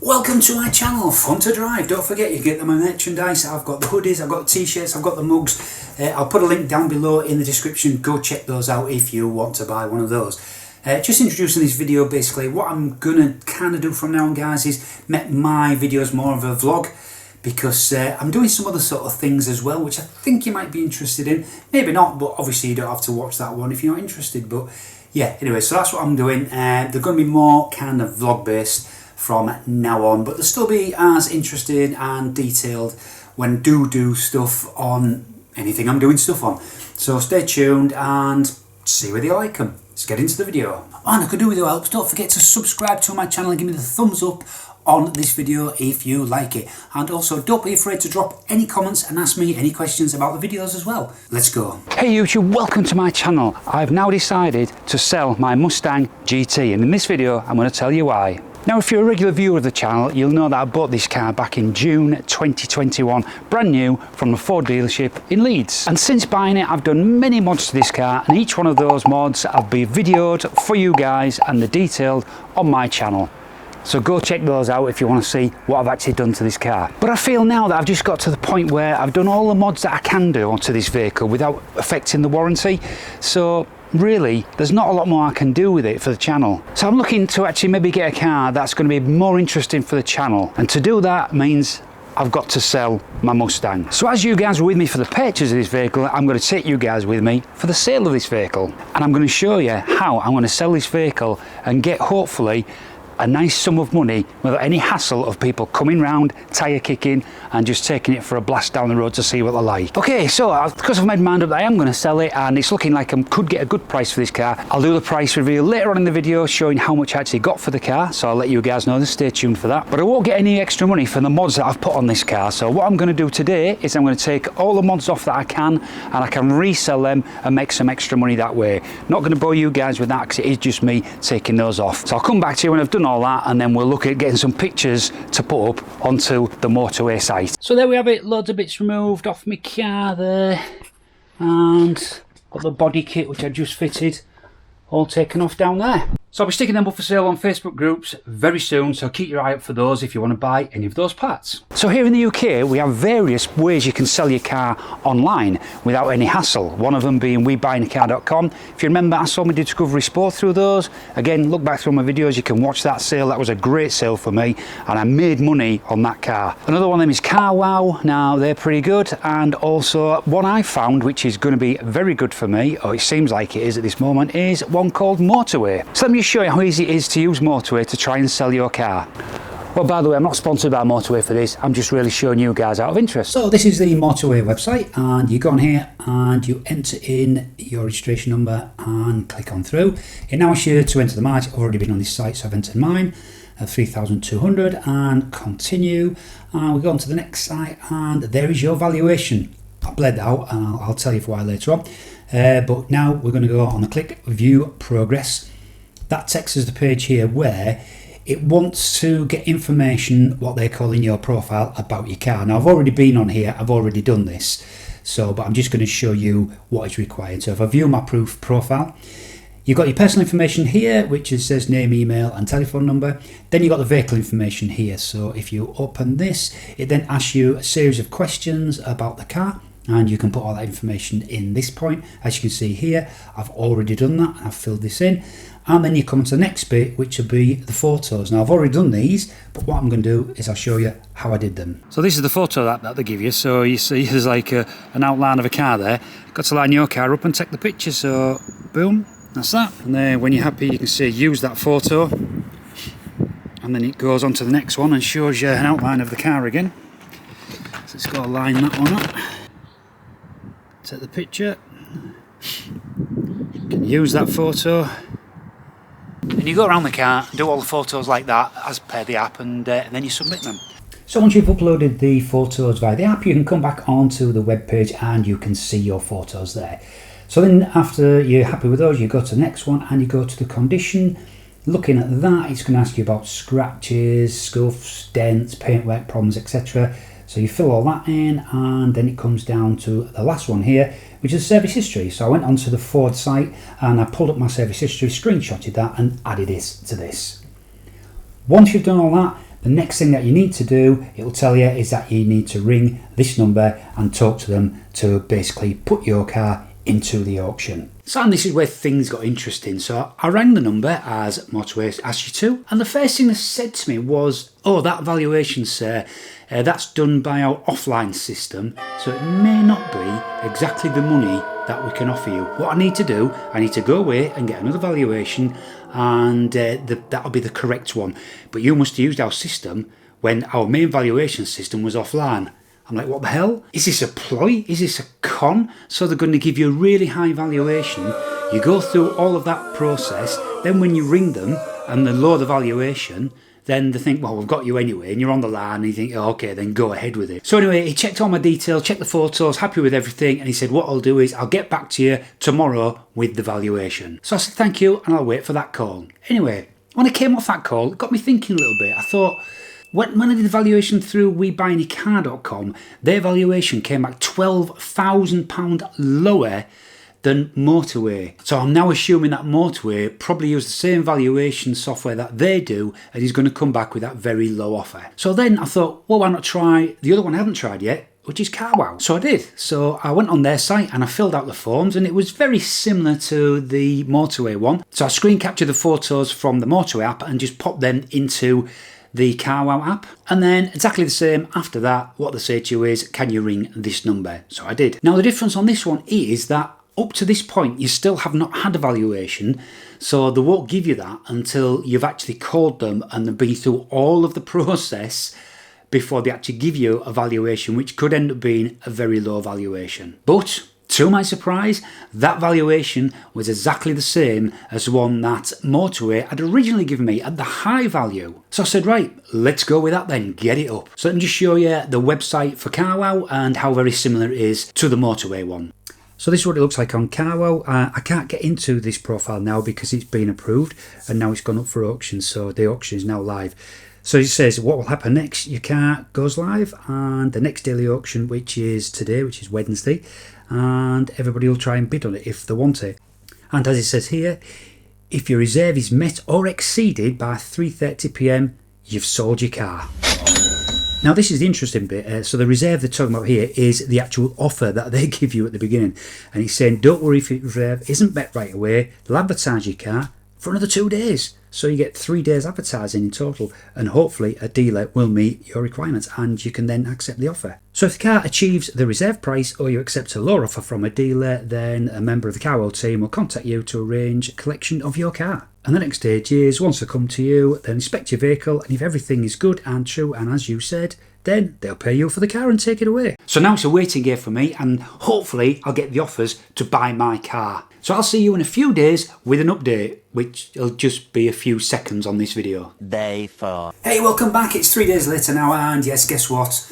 Welcome to my channel, Fun to Drive. Don't forget you get my merchandise. I've got the hoodies, I've got the t-shirts, I've got the mugs. I'll put a link down below in the description. Go check those out if you want to buy one of those. Just introducing this video, basically what I'm gonna kind of do from now on, guys, is make my videos more of a vlog, because I'm doing some other sort of things as well, which I think you might be interested in. Maybe not, but obviously you don't have to watch that one if you're not interested. But yeah, anyway, so that's what I'm doing. They're going to be more kind of vlog based from now on, but they'll still be as interesting and detailed when do stuff on anything I'm doing stuff on. So stay tuned and see whether you like them. Let's get into the video. And I could do with your help. Don't forget to subscribe to my channel and give me the thumbs up on this video if you like it. And also don't be afraid to drop any comments and ask me any questions about the videos as well. Let's go. Hey YouTube, welcome to my channel. I've now decided to sell my Mustang GT, and in this video I'm going to tell you why. Now, if you're a regular viewer of the channel, you'll know that I bought this car back in June 2021, brand new from a Ford dealership in Leeds. And since buying it, I've done many mods to this car, and each one of those mods I'll be videoed for you guys and they're detailed on my channel. So go check those out if you want to see what I've actually done to this car. But I feel now that I've just got to the point where I've done all the mods that I can do onto this vehicle without affecting the warranty. So really, there's not a lot more I can do with it for the channel. So I'm looking to actually maybe get a car that's going to be more interesting for the channel. And to do that means I've got to sell my Mustang. So as you guys were with me for the purchase of this vehicle, I'm going to take you guys with me for the sale of this vehicle. And I'm going to show you how I'm going to sell this vehicle and get, hopefully, a nice sum of money without any hassle of people coming round, tyre kicking and just taking it for a blast down the road to see what they're like. Okay, so because I've made my mind up that I am going to sell it, and it's looking like I could get a good price for this car. I'll do the price reveal later on in the video showing how much I actually got for the car, so I'll let you guys know, stay tuned for that. But I won't get any extra money for the mods that I've put on this car. So what I'm going to do today is I'm going to take all the mods off that I can, and I can resell them and make some extra money that way. Not going to bore you guys with that because it is just me taking those off. So I'll come back to you when I've done all that, and then we'll look at getting some pictures to put up onto the motorway site. So there we have it, loads of bits removed off my car there, and got the body kit which I just fitted all taken off down there. So I'll be sticking them up for sale on Facebook groups very soon, so keep your eye out for those if you want to buy any of those parts. So here in the UK we have various ways you can sell your car online without any hassle, one of them being WeBuyAnyCar.com. If you remember, I sold my Discovery Sport through those. Again, look back through my videos, you can watch that sale. That was a great sale for me and I made money on that car. Another one of them is Carwow. Now they're pretty good, and also one I found which is going to be very good for me, or it seems like it is at this moment, is one called Motorway. So let me show you how easy it is to use Motorway to try and sell your car. Well, by the way, I'm not sponsored by Motorway for this, I'm just really showing you guys out of interest. So this is the Motorway website, and you go on here and you enter in your registration number and click on through. It now asks you to enter the mileage. I've already been on this site, so I've entered mine, 3,200, and continue. And we go on to the next site, and there is your valuation. I bled that out and I'll tell you why later on. But now we're going to go on the click view progress. That takes us to the page here where it wants to get information, what they call in your profile, about your car. Now I've already been on here, I've already done this, but I'm just going to show you what is required. So if I view my profile, you've got your personal information here, which says name, email and telephone number. Then you've got the vehicle information here. So if you open this, it then asks you a series of questions about the car, and you can put all that information in this point. As you can see here, I've already done that. I've filled this in. And then you come to the next bit, which will be the photos. Now I've already done these, but what I'm going to do is I'll show you how I did them. So this is the photo that they give you. So you see there's like an outline of a car there. You've got to line your car up and take the picture. So boom, that's that. And then when you're happy, you can say use that photo. And then it goes on to the next one and shows you an outline of the car again. So it's got to line that one up. Take the picture. You can use that photo. And you go around the car, do all the photos like that as per the app, and then you submit them. So once you've uploaded the photos via the app, you can come back onto the web page and you can see your photos there. So then after you're happy with those, you go to the next one and you go to the condition. Looking at that, it's going to ask you about scratches, scuffs, dents, paintwork problems, etc. So you fill all that in, and then it comes down to the last one here, which is service history. So I went onto the Ford site and I pulled up my service history, screenshotted that and added this to this. Once you've done all that, the next thing that you need to do, it'll tell you, is that you need to ring this number and talk to them to basically put your car into the auction. So, and this is where things got interesting. So I rang the number as Motorway asked you to, and the first thing they said to me was, oh, that valuation, sir, that's done by our offline system, so it may not be exactly the money that we can offer you. What I need to do, I need to go away and get another valuation, and that'll be the correct one. But you must have used our system when our main valuation system was offline. I'm like, what the hell? Is this a ploy? Is this a con? So they're going to give you a really high valuation. You go through all of that process. Then when you ring them and they lower the valuation, then they think, well, we've got you anyway. And you're on the line and you think, oh, okay, then go ahead with it. So anyway, he checked all my details, checked the photos, happy with everything. And he said, what I'll do is I'll get back to you tomorrow with the valuation. So I said, thank you. And I'll wait for that call. Anyway, when I came off that call, it got me thinking a little bit. I thought, when I did the valuation through WeBuyAnyCar.com, their valuation came back £12,000 lower than Motorway. So I'm now assuming that Motorway probably used the same valuation software that they do, and he's going to come back with that very low offer. So then I thought, well, why not try the other one I haven't tried yet, which is Carwow. So I did. So I went on their site and I filled out the forms, and it was very similar to the Motorway one. So I screen captured the photos from the Motorway app and just popped them into the Carwow app, and then exactly the same after that. What they say to you is, can you ring this number? So I did. Now the difference on this one is that up to this point you still have not had a valuation, so they won't give you that until you've actually called them and they've been through all of the process before they actually give you a valuation, which could end up being a very low valuation. But to my surprise, that valuation was exactly the same as the one that Motorway had originally given me at the high value. So I said, right, let's go with that then, get it up. So let me just show you the website for Carwow and how very similar it is to the Motorway one. So this is what it looks like on Carwow. I can't get into this profile now because it's been approved and now it's gone up for auction, so the auction is now live. So it says what will happen next. Your car goes live and the next daily auction, which is today, which is Wednesday, and everybody will try and bid on it if they want it. And as it says here, if your reserve is met or exceeded by 3:30 p.m, you've sold your car. Now this is the interesting bit. So the reserve they're talking about here is the actual offer that they give you at the beginning, and he's saying don't worry if your reserve isn't met right away, they'll advertise your car for another 2 days. So you get 3 days advertising in total, and hopefully a dealer will meet your requirements and you can then accept the offer. So if the car achieves the reserve price or you accept a lower offer from a dealer, then a member of the Carwow team will contact you to arrange collection of your car. And the next stage is, once they come to you, they'll inspect your vehicle, and if everything is good and true and as you said, then they'll pay you for the car and take it away. So now it's a waiting game for me, and hopefully I'll get the offers to buy my car. So I'll see you in a few days with an update, which will just be a few seconds on this video. Day 4. Hey, welcome back. It's 3 days later now, and yes, guess what?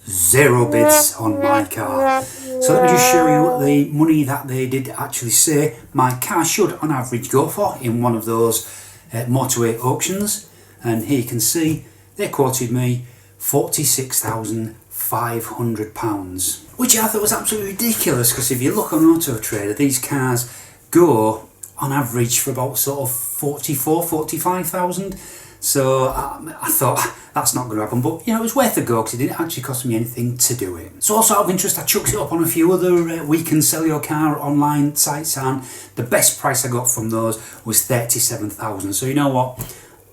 0 bids on my car. So let me just show you the money that they did actually say my car should on average go for in one of those Motorway auctions. And here you can see they quoted me £46,500, which I thought was absolutely ridiculous, because if you look on Auto Trader, these cars go on average for about sort of 45,000. So I thought that's not going to happen, but you know, it was worth a go because it didn't actually cost me anything to do it. So also out of interest, I chucked it up on a few other we can sell your car online sites, and the best price I got from those was 37,000. So you know what?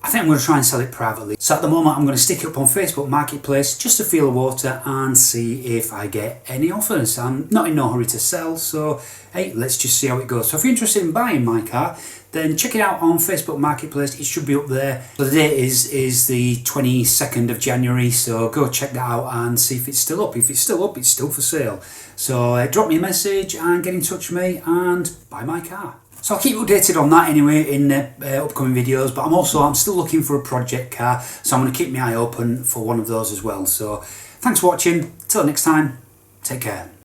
I think I'm going to try and sell it privately. So at the moment I'm going to stick it up on Facebook Marketplace just to feel the water and see if I get any offers. I'm not in no hurry to sell, so hey, let's just see how it goes. So if you're interested in buying my car, then check it out on Facebook Marketplace. It should be up there. So the date is the 22nd of January, so go check that out and see if it's still up. If it's still up, it's still for sale. So drop me a message and get in touch with me and buy my car. So I'll keep you updated on that anyway in upcoming videos, but I'm still looking for a project car, so I'm going to keep my eye open for one of those as well. So thanks for watching. Till next time, take care.